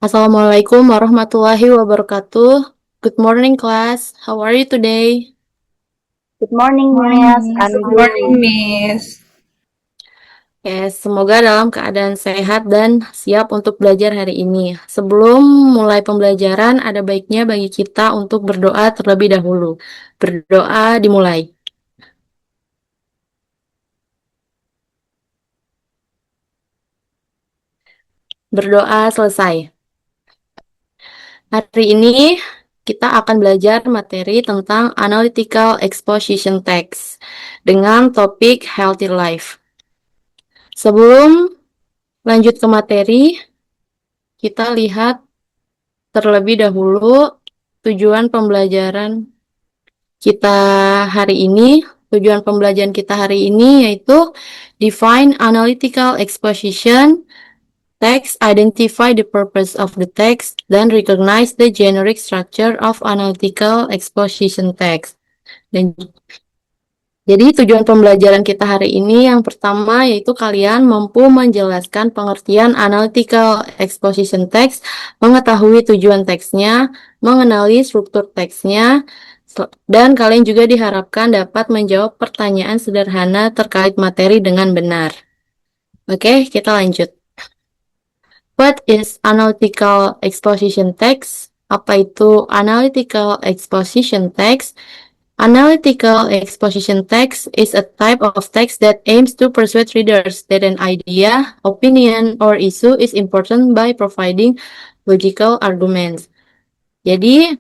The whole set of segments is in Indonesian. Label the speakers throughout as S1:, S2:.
S1: Assalamualaikum warahmatullahi wabarakatuh. Good morning, class. How are you today?
S2: Good morning,
S3: Morning,
S2: Miss.
S3: Miss.
S2: I'm
S3: Good morning,
S2: good.
S3: Miss.
S1: Yes, semoga dalam keadaan sehat dan siap untuk belajar hari ini. Sebelum mulai pembelajaran, ada baiknya bagi kita untuk berdoa terlebih dahulu. Berdoa dimulai. Berdoa selesai. Hari ini kita akan belajar materi tentang Analytical Exposition Text dengan topik Healthy Life. Sebelum lanjut ke materi, kita lihat terlebih dahulu tujuan pembelajaran kita hari ini. Tujuan pembelajaran kita hari ini yaitu define analytical exposition text, identify the purpose of the text, dan recognize the generic structure of analytical exposition text. Dan jadi tujuan pembelajaran kita hari ini yang pertama yaitu kalian mampu menjelaskan pengertian analytical exposition text, mengetahui tujuan teksnya, mengenali struktur teksnya, dan kalian juga diharapkan dapat menjawab pertanyaan sederhana terkait materi dengan benar. Oke, kita lanjut. What is analytical exposition text? Apa itu analytical exposition text? Analytical exposition text is a type of text that aims to persuade readers that an idea, opinion, or issue is important by providing logical arguments. Jadi,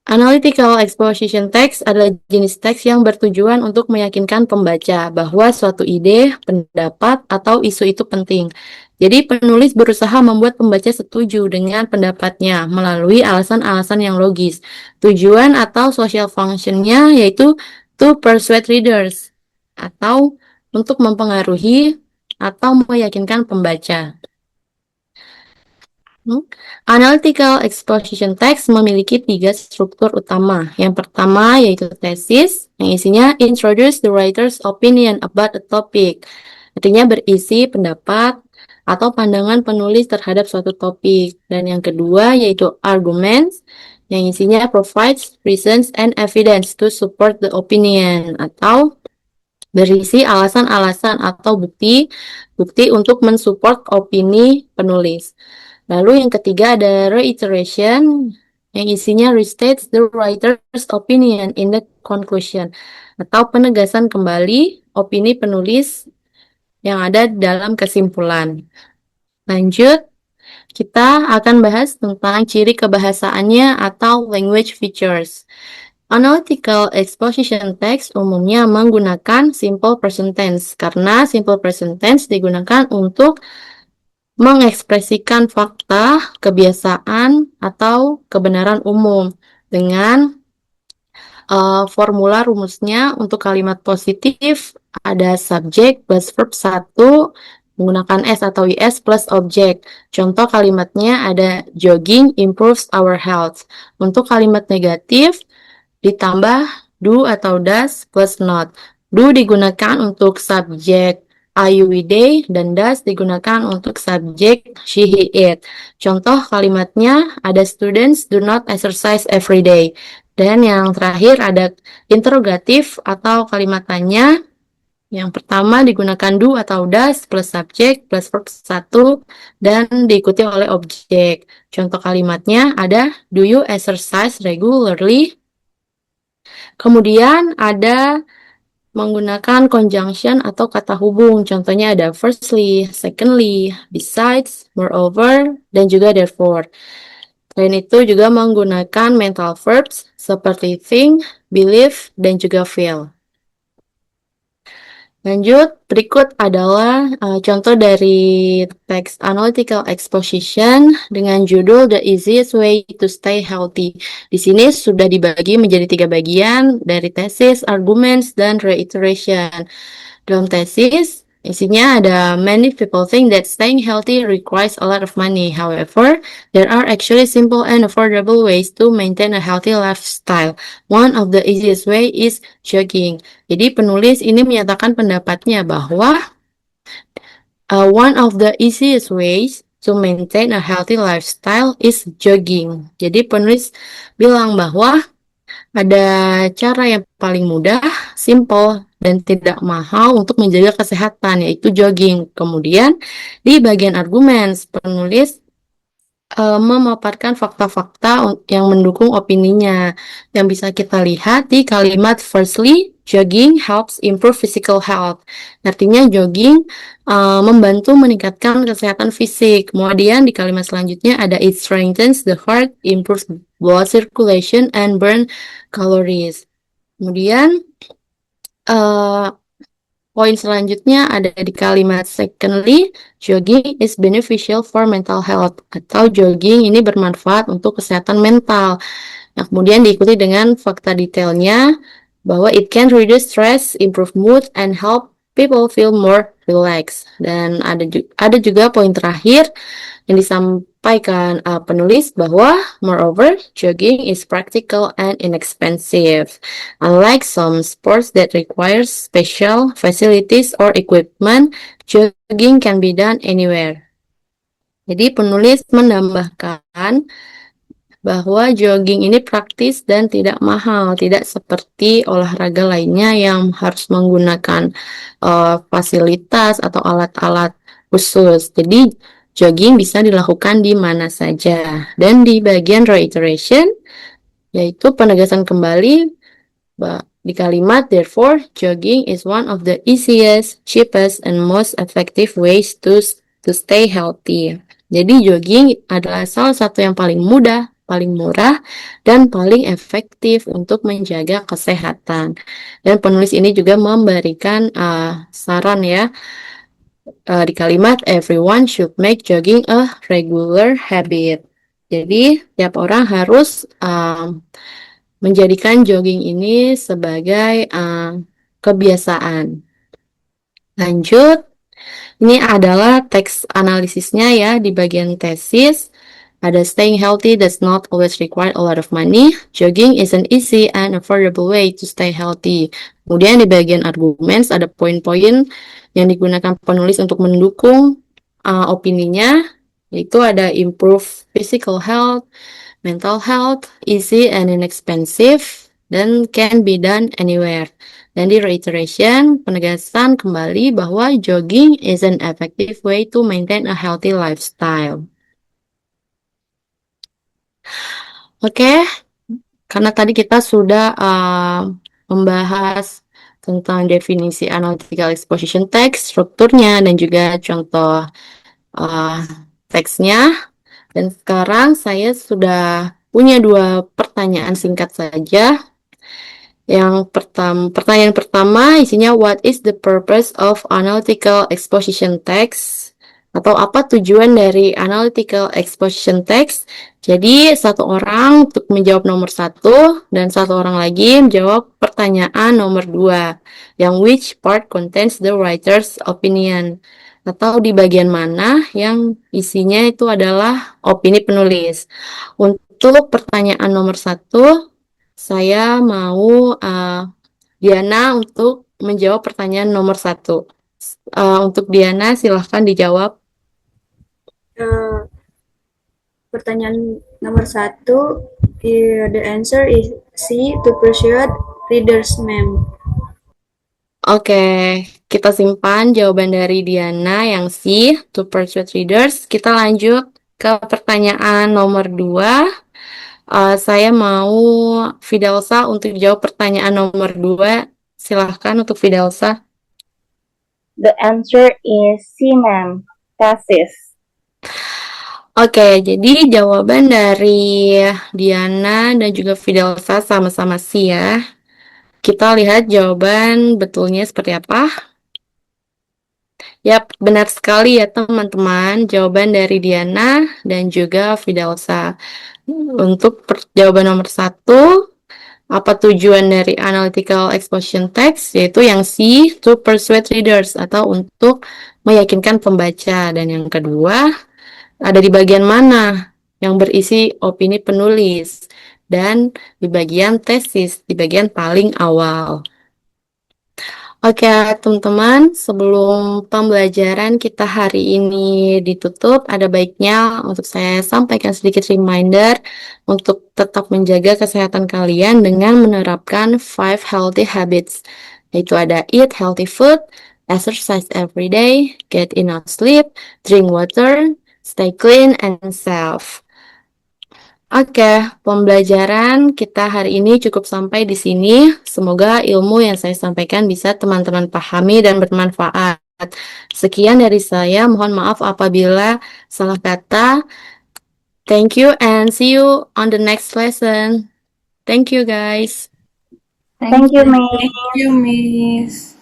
S1: analytical exposition text adalah jenis teks yang bertujuan untuk meyakinkan pembaca bahwa suatu ide, pendapat, atau isu itu penting. Jadi penulis berusaha membuat pembaca setuju dengan pendapatnya melalui alasan-alasan yang logis. Tujuan atau social function-nya yaitu to persuade readers atau untuk mempengaruhi atau meyakinkan pembaca. Analytical exposition text memiliki 3 struktur utama. Yang pertama yaitu tesis, yang isinya introduce the writer's opinion about a topic. Artinya berisi pendapat atau pandangan penulis terhadap suatu topik. Dan yang kedua yaitu arguments, yang isinya provides reasons and evidence to support the opinion, atau berisi alasan-alasan atau bukti untuk mensupport opini penulis. Lalu yang ketiga ada reiteration, yang isinya restates the writer's opinion in the conclusion, atau penegasan kembali opini penulis yang ada dalam kesimpulan. Lanjut, kita akan bahas tentang ciri kebahasaannya atau language features. Analytical exposition text umumnya menggunakan simple present tense, karena simple present tense digunakan untuk mengekspresikan fakta, kebiasaan, atau kebenaran umum dengan formula rumusnya. Untuk kalimat positif ada subjek plus verb 1 menggunakan S atau IS plus objek. Contoh kalimatnya ada jogging improves our health. Untuk kalimat negatif ditambah do atau does plus not. Do digunakan untuk subjek I, we, they, dan does digunakan untuk subjek she, he, it. Contoh kalimatnya ada students do not exercise every day. Dan yang terakhir ada interrogatif atau kalimat tanya. Yang pertama digunakan do atau does plus subjek plus verb 1 dan diikuti oleh objek. Contoh kalimatnya ada do you exercise regularly? Kemudian ada menggunakan conjunction atau kata hubung. Contohnya ada firstly, secondly, besides, moreover, dan juga therefore. Selain itu juga menggunakan mental verbs seperti think, believe, dan juga feel. Lanjut, berikut adalah contoh dari teks analytical exposition dengan judul The Easiest Way to Stay Healthy. Di sini sudah dibagi menjadi 3 bagian dari tesis, arguments, dan reiteration. Dalam tesis, isinya ada many people think that staying healthy requires a lot of money. However, there are actually simple and affordable ways to maintain a healthy lifestyle. One of the easiest way is jogging. Jadi penulis ini menyatakan pendapatnya bahwa one of the easiest ways to maintain a healthy lifestyle is jogging. Jadi penulis bilang bahwa ada cara yang paling mudah, simple, dan tidak mahal untuk menjaga kesehatan, yaitu jogging. Kemudian di bagian argumen, penulis memaparkan fakta-fakta yang mendukung opininya. Yang bisa kita lihat di kalimat firstly, jogging helps improve physical health. Artinya jogging membantu meningkatkan kesehatan fisik. Kemudian di kalimat selanjutnya ada it strengthens the heart, improves blood circulation, and burn calories. Kemudian uh, poin selanjutnya ada di kalimat secondly, jogging is beneficial for mental health atau jogging ini bermanfaat untuk kesehatan mental. Nah, kemudian diikuti dengan fakta detailnya bahwa it can reduce stress, improve mood, and help people feel more relaxed. Dan ada juga poin terakhir yang disampaikan penulis bahwa moreover, jogging is practical and inexpensive. Unlike some sports that require special facilities or equipment, jogging can be done anywhere. Jadi penulis menambahkan bahwa jogging ini praktis dan tidak mahal, tidak seperti olahraga lainnya yang harus menggunakan fasilitas atau alat-alat khusus. Jadi jogging bisa dilakukan di mana saja. Dan di bagian reiteration, yaitu penegasan kembali di kalimat therefore, jogging is one of the easiest, cheapest, and most effective ways to stay healthy. Jadi jogging adalah salah satu yang paling mudah, paling murah, dan paling efektif untuk menjaga kesehatan. Dan penulis ini juga memberikan saran ya, di kalimat everyone should make jogging a regular habit. Jadi tiap orang harus menjadikan jogging ini sebagai kebiasaan. Lanjut, ini adalah teks analisisnya ya di bagian tesis. Ada staying healthy does not always require a lot of money. Jogging is an easy and affordable way to stay healthy. Kemudian di bagian argumen ada poin-poin yang digunakan penulis untuk mendukung opininya, yaitu ada improve physical health, mental health, easy and inexpensive, dan can be done anywhere. Dan di reiteration, penegasan kembali bahwa jogging is an effective way to maintain a healthy lifestyle. Oke, karena tadi kita sudah membahas tentang definisi analytical exposition text, strukturnya, dan juga contoh teksnya. Dan sekarang saya sudah punya 2 pertanyaan singkat saja. Pertanyaan pertama isinya what is the purpose of analytical exposition text? Atau apa tujuan dari analytical exposition text? Jadi satu orang untuk menjawab nomor 1 dan satu orang lagi menjawab pertanyaan nomor 2, yang which part contains the writer's opinion, atau di bagian mana yang isinya itu adalah opini penulis. Untuk pertanyaan nomor 1, saya mau Diana untuk menjawab pertanyaan nomor 1. Untuk Diana, silahkan dijawab.
S2: Pertanyaan nomor 1, the answer is C, to persuade readers, ma'am.
S1: Oke, kita simpan jawaban dari Diana yang C, to persuade readers. Kita lanjut ke pertanyaan nomor 2. Saya mau Fidelsa untuk jawab pertanyaan nomor 2. Silahkan untuk Fidelsa.
S3: The answer is C, ma'am. Thesis.
S1: Oke, jadi jawaban dari Diana dan juga Fidelsa sama-sama C ya. Kita lihat jawaban betulnya seperti apa. Yap, benar sekali ya teman-teman. Jawaban dari Diana dan juga Fidelsa. Untuk jawaban nomor 1, apa tujuan dari analytical exposition text? Yaitu yang C, to persuade readers atau untuk meyakinkan pembaca. Dan yang kedua, ada di bagian mana yang berisi opini penulis, dan di bagian tesis, di bagian paling awal. Oke, teman-teman, sebelum pembelajaran kita hari ini ditutup, ada baiknya untuk saya sampaikan sedikit reminder untuk tetap menjaga kesehatan kalian dengan menerapkan 5 healthy habits, yaitu ada eat healthy food, exercise every day, get enough sleep, drink water, stay clean and safe. Oke, pembelajaran kita hari ini cukup sampai di sini. Semoga ilmu yang saya sampaikan bisa teman-teman pahami dan bermanfaat. Sekian dari saya, mohon maaf apabila salah kata. Thank you and see you on the next lesson. Thank you guys.
S3: Thank you, Miss.
S2: Thank you, Miss.